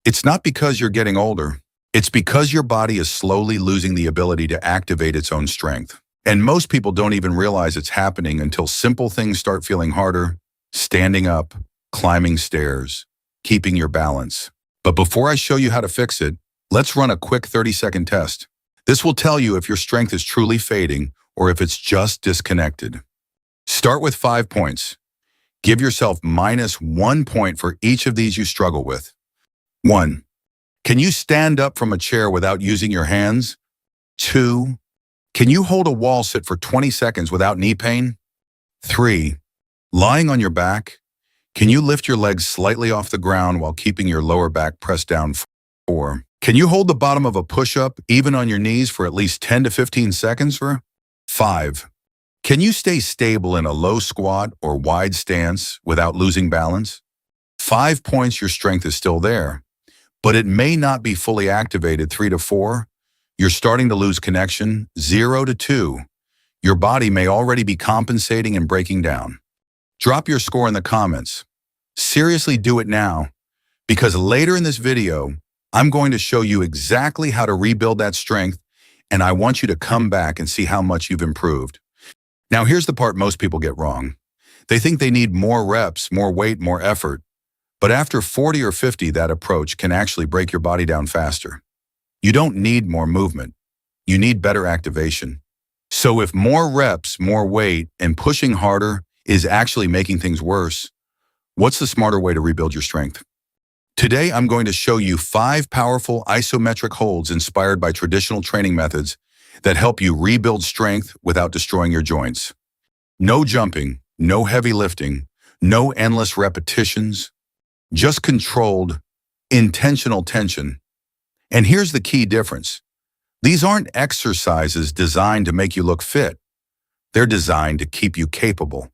It's not because you're getting older. It's because your body is slowly losing the ability to activate its own strength. And most people don't even realize it's happening until simple things start feeling harder: standing up, climbing stairs, keeping your balance. But before I show you how to fix it, let's run a quick 30-second test. This will tell you if your strength is truly fading or if it's just disconnected. Start with 5 points. Give yourself -1 point for each of these you struggle with. 1. Can you stand up from a chair without using your hands? 2. Can you hold a wall sit for 20 seconds without knee pain? 3. Lying on your back, can you lift your legs slightly off the ground while keeping your lower back pressed down? 4. Can you hold the bottom of a push-up even on your knees for at least 10 to 15 seconds? 5. Can you stay stable in a low squat or wide stance without losing balance? 5 points, your strength is still there, but it may not be fully activated. 3 to 4, you're starting to lose connection. 0 to 2, your body may already be compensating and breaking down. Drop your score in the comments. Seriously, do it now, because later in this video, I'm going to show you exactly how to rebuild that strength, and I want you to come back and see how much you've improved. Now, here's the part most people get wrong. They think they need more reps, more weight, more effort. But after 40 or 50, that approach can actually break your body down faster. You don't need more movement. You need better activation. So if more reps, more weight, and pushing harder is actually making things worse, what's the smarter way to rebuild your strength? Today, I'm going to show you 5 powerful isometric holds inspired by traditional training methods that help you rebuild strength without destroying your joints. No jumping, no heavy lifting, no endless repetitions, just controlled, intentional tension. And here's the key difference. These aren't exercises designed to make you look fit. They're designed to keep you capable.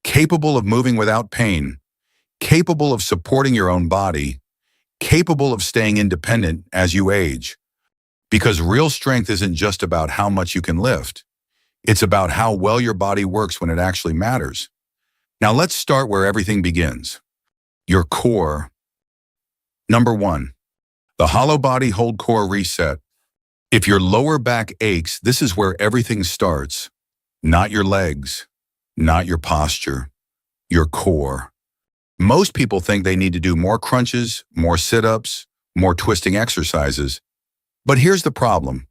Capable of moving without pain, capable of supporting your own body, capable of staying independent as you age. Because real strength isn't just about how much you can lift. It's about how well your body works when it actually matters. Now let's start where everything begins. Your core. Number 1, the hollow body hold core reset. If your lower back aches, this is where everything starts. Not your legs, not your posture, your core. Most people think they need to do more crunches, more sit-ups, more twisting exercises. But here's the problem.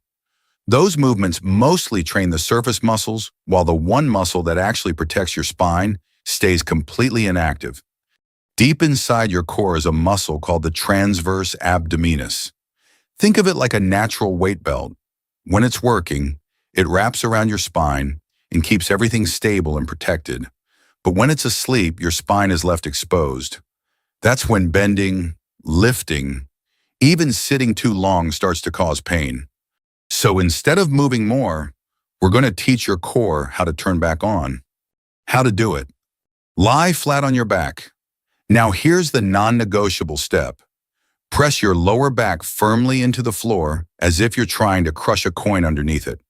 Those movements mostly train the surface muscles, while the one muscle that actually protects your spine stays completely inactive. Deep inside your core is a muscle called the transverse abdominis. Think of it like a natural weight belt. When it's working, it wraps around your spine and keeps everything stable and protected. But when it's asleep, your spine is left exposed. That's when bending, lifting, even sitting too long starts to cause pain. So instead of moving more, we're going to teach your core how to turn back on. How to do it. Lie flat on your back. Now here's the non-negotiable step. Press your lower back firmly into the floor as if you're trying to crush a coin underneath it.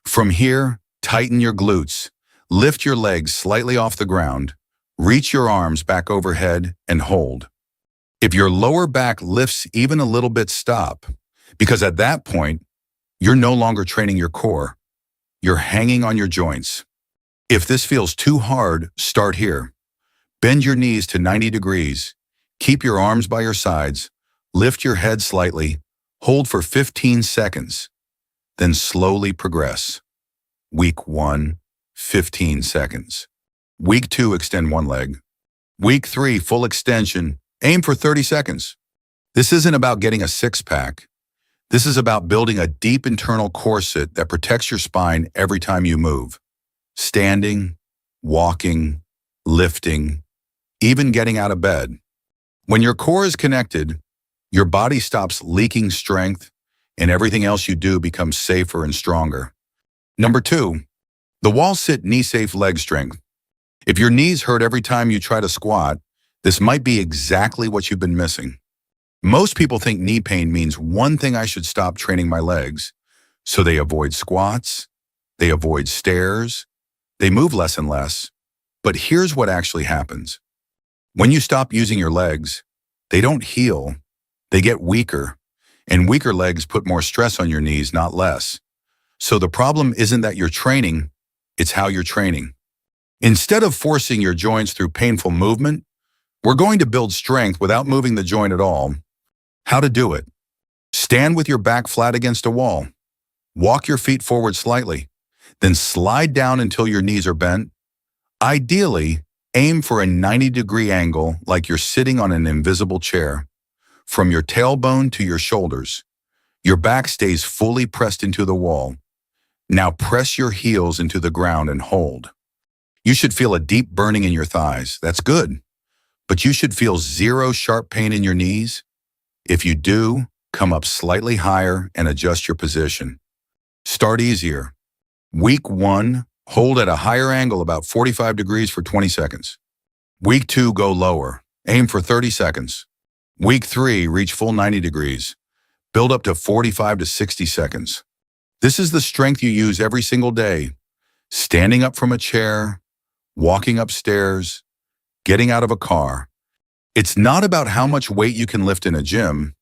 From here, tighten your glutes. Lift your legs slightly off the ground. Reach your arms back overhead and hold. If your lower back lifts even a little bit, stop, because at that point, you're no longer training your core. You're hanging on your joints. If this feels too hard, start here. Bend your knees to 90 degrees. Keep your arms by your sides. Lift your head slightly. Hold for 15 seconds. Then slowly progress. Week 1, 15 seconds. Week 2, extend one leg. Week 3, full extension. Aim for 30 seconds. This isn't about getting a six-pack. This is about building a deep internal corset that protects your spine every time you move. Standing, walking, lifting, even getting out of bed. When your core is connected, your body stops leaking strength and everything else you do becomes safer and stronger. Number 2, the wall sit knee-safe leg strength. If your knees hurt every time you try to squat, this might be exactly what you've been missing. Most people think knee pain means one thing: I should stop training my legs. So they avoid squats, they avoid stairs, they move less and less. But here's what actually happens. When you stop using your legs, they don't heal, They get weaker, and weaker legs put more stress on your knees, not less. So the problem isn't that you're training, it's how you're training. Instead of forcing your joints through painful movement, we're going to build strength without moving the joint at all. How to do it? Stand with your back flat against a wall. Walk your feet forward slightly, then slide down until your knees are bent. Ideally, aim for a 90-degree angle like you're sitting on an invisible chair. From your tailbone to your shoulders, your back stays fully pressed into the wall. Now press your heels into the ground and hold. You should feel a deep burning in your thighs. That's good. But you should feel zero sharp pain in your knees. If you do, come up slightly higher and adjust your position. Start easier. Week 1, hold at a higher angle about 45 degrees for 20 seconds. Week 2, go lower. Aim for 30 seconds. Week 3, reach full 90 degrees. Build up to 45 to 60 seconds. This is the strength you use every single day. Standing up from a chair, walking upstairs, getting out of a car. It's not about how much weight you can lift in a gym.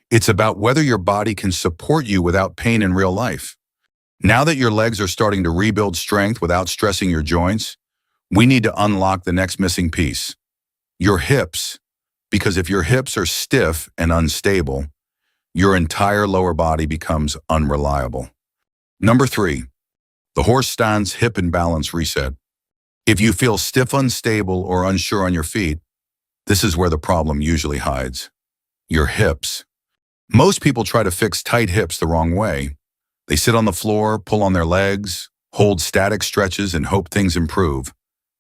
It's about whether your body can support you without pain in real life. Now that your legs are starting to rebuild strength without stressing your joints, we need to unlock the next missing piece. Your hips. Because if your hips are stiff and unstable, your entire lower body becomes unreliable. Number 3, the horse stance hip imbalance reset. If you feel stiff, unstable, or unsure on your feet, this is where the problem usually hides. Your hips. Most people try to fix tight hips the wrong way. They sit on the floor, pull on their legs, hold static stretches, and hope things improve.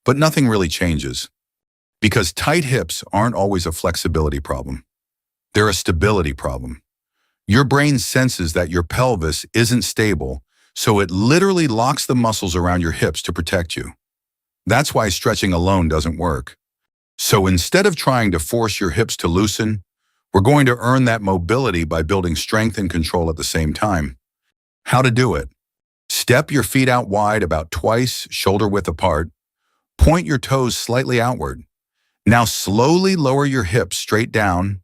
But nothing really changes. Because tight hips aren't always a flexibility problem. They're a stability problem. Your brain senses that your pelvis isn't stable, so it literally locks the muscles around your hips to protect you. That's why stretching alone doesn't work. So instead of trying to force your hips to loosen, we're going to earn that mobility by building strength and control at the same time. How to do it? Step your feet out wide about twice shoulder width apart. Point your toes slightly outward. Now slowly lower your hips straight down.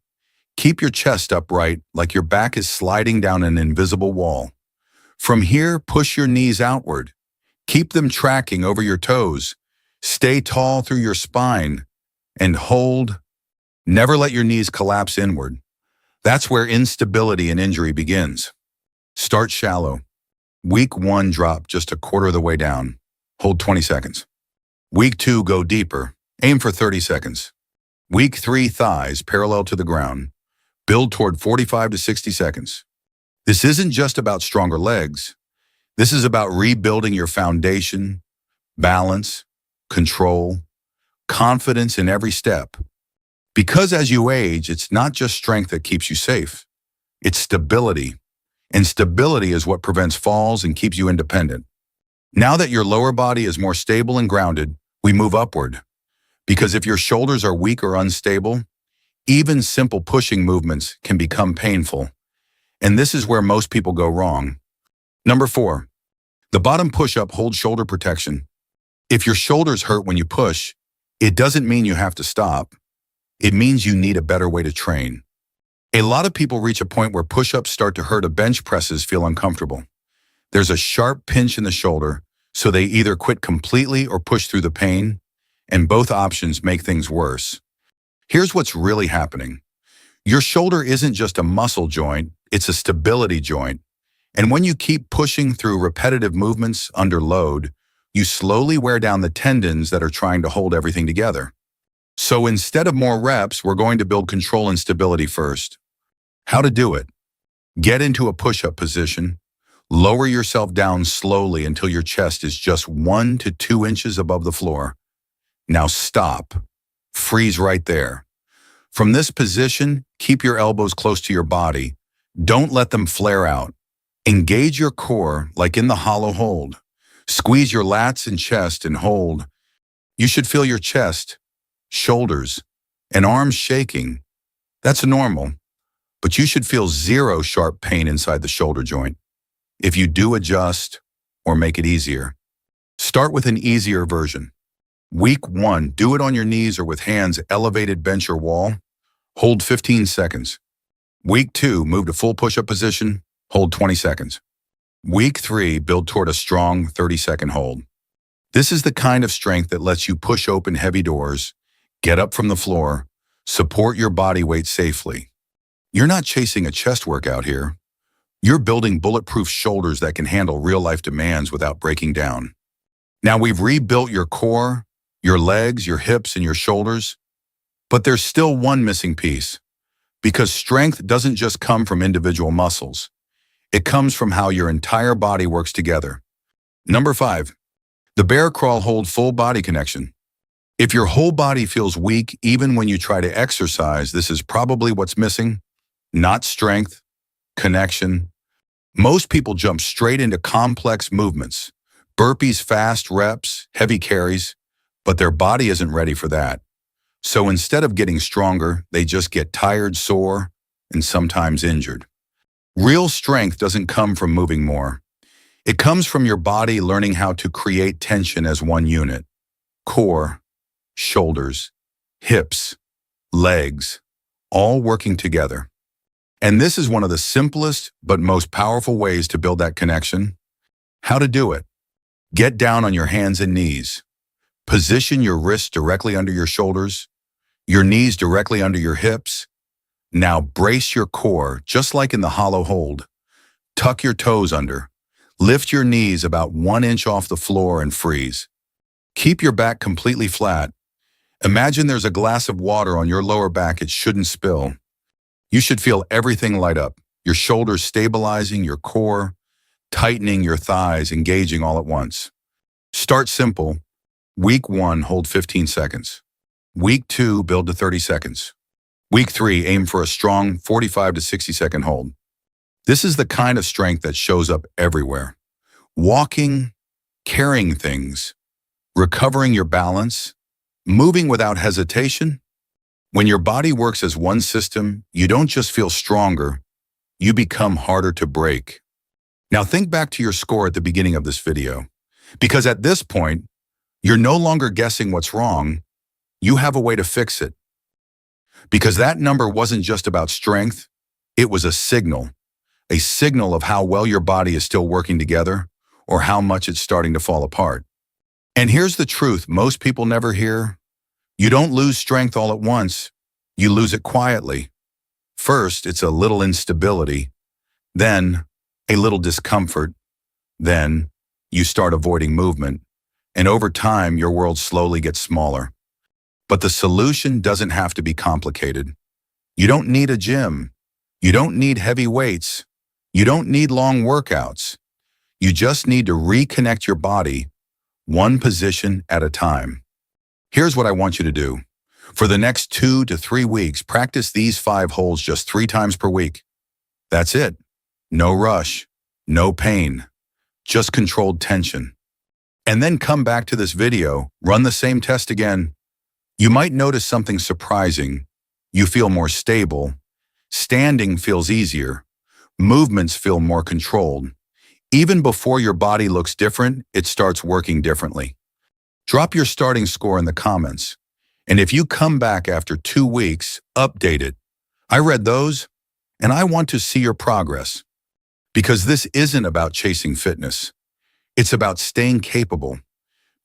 Keep your chest upright like your back is sliding down an invisible wall. From here, push your knees outward. Keep them tracking over your toes. Stay tall through your spine. And hold. Never let your knees collapse inward. That's where instability and injury begins. Start shallow. Week 1, drop just a quarter of the way down. Hold 20 seconds. Week 2, go deeper. Aim for 30 seconds. Week 3, thighs parallel to the ground. Build toward 45 to 60 seconds. This isn't just about stronger legs. This is about rebuilding your foundation, balance, control, confidence in every step. Because as you age, it's not just strength that keeps you safe. It's stability. And stability is what prevents falls and keeps you independent. Now that your lower body is more stable and grounded, we move upward. Because if your shoulders are weak or unstable, even simple pushing movements can become painful. And this is where most people go wrong. Number 4, the bottom push-up holds shoulder protection. If your shoulders hurt when you push, it doesn't mean you have to stop. It means you need a better way to train. A lot of people reach a point where push-ups start to hurt or bench presses feel uncomfortable. There's a sharp pinch in the shoulder, so they either quit completely or push through the pain, and both options make things worse. Here's what's really happening. Your shoulder isn't just a muscle joint, it's a stability joint. And when you keep pushing through repetitive movements under load, you slowly wear down the tendons that are trying to hold everything together. So instead of more reps, we're going to build control and stability first. How to do it? Get into a push-up position. Lower yourself down slowly until your chest is just 1 to 2 inches above the floor. Now stop. Freeze right there. From this position, keep your elbows close to your body. Don't let them flare out. Engage your core like in the hollow hold. Squeeze your lats and chest and hold. You should feel your chest, shoulders, and arms shaking. That's normal, but you should feel zero sharp pain inside the shoulder joint. If you do adjust or make it easier, start with an easier version. Week 1, do it on your knees or with hands elevated, bench or wall. Hold 15 seconds. Week 2, move to full push-up position, hold 20 seconds. Week 3, build toward a strong 30-second hold. This is the kind of strength that lets you push open heavy doors, get up from the floor, support your body weight safely. You're not chasing a chest workout here. You're building bulletproof shoulders that can handle real-life demands without breaking down. Now we've rebuilt your core, your legs, your hips, and your shoulders, but there's still one missing piece. Because strength doesn't just come from individual muscles. It comes from how your entire body works together. Number 5, the bear crawl hold full body connection. If your whole body feels weak even when you try to exercise, this is probably what's missing. Not strength, connection. Most people jump straight into complex movements, burpees, fast reps, heavy carries, but their body isn't ready for that. So instead of getting stronger, they just get tired, sore, and sometimes injured. Real strength doesn't come from moving more. It comes from your body learning how to create tension as one unit. Core, shoulders, hips, legs, all working together. And this is one of the simplest but most powerful ways to build that connection. How to do it? Get down on your hands and knees. Position your wrists directly under your shoulders, your knees directly under your hips. Now brace your core, just like in the hollow hold. Tuck your toes under. Lift your knees about 1 inch off the floor and freeze. Keep your back completely flat. Imagine there's a glass of water on your lower back it shouldn't spill. You should feel everything light up, your shoulders stabilizing, your core tightening, your thighs engaging all at once. Start simple. Week 1, hold 15 seconds. Week 2, build to 30 seconds. Week 3, aim for a strong 45 to 60-second hold. This is the kind of strength that shows up everywhere. Walking, carrying things, recovering your balance, moving without hesitation. When your body works as one system, you don't just feel stronger, you become harder to break. Now think back to your score at the beginning of this video, because at this point, you're no longer guessing what's wrong, you have a way to fix it. Because that number wasn't just about strength, it was a signal of how well your body is still working together or how much it's starting to fall apart. And here's the truth most people never hear. You don't lose strength all at once, you lose it quietly. First, it's a little instability, then a little discomfort, then you start avoiding movement, and over time your world slowly gets smaller. But the solution doesn't have to be complicated. You don't need a gym. You don't need heavy weights. You don't need long workouts. You just need to reconnect your body, one position at a time. Here's what I want you to do. For the next 2 to 3 weeks, practice these 5 holds just 3 times per week. That's it. No rush, no pain, just controlled tension. And then come back to this video, run the same test again. You might notice something surprising. You feel more stable. Standing feels easier. Movements feel more controlled. Even before your body looks different, it starts working differently. Drop your starting score in the comments. And if you come back after 2 weeks, update it. I read those, and I want to see your progress. Because this isn't about chasing fitness. It's about staying capable,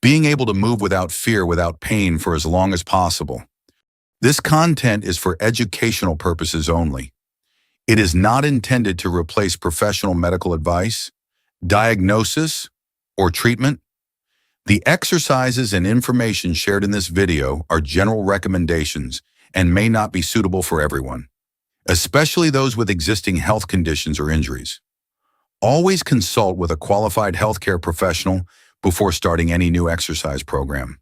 being able to move without fear, without pain for as long as possible. This content is for educational purposes only. It is not intended to replace professional medical advice, diagnosis, or treatment. The exercises and information shared in this video are general recommendations and may not be suitable for everyone, especially those with existing health conditions or injuries. Always consult with a qualified healthcare professional before starting any new exercise program.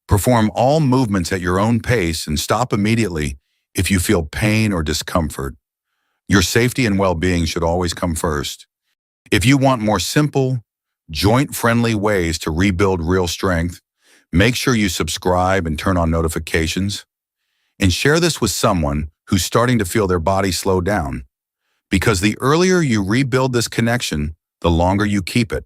Perform all movements at your own pace and stop immediately if you feel pain or discomfort. Your safety and well-being should always come first. If you want more simple, joint-friendly ways to rebuild real strength, make sure you subscribe and turn on notifications. And share this with someone who's starting to feel their body slow down. Because the earlier you rebuild this connection, the longer you keep it.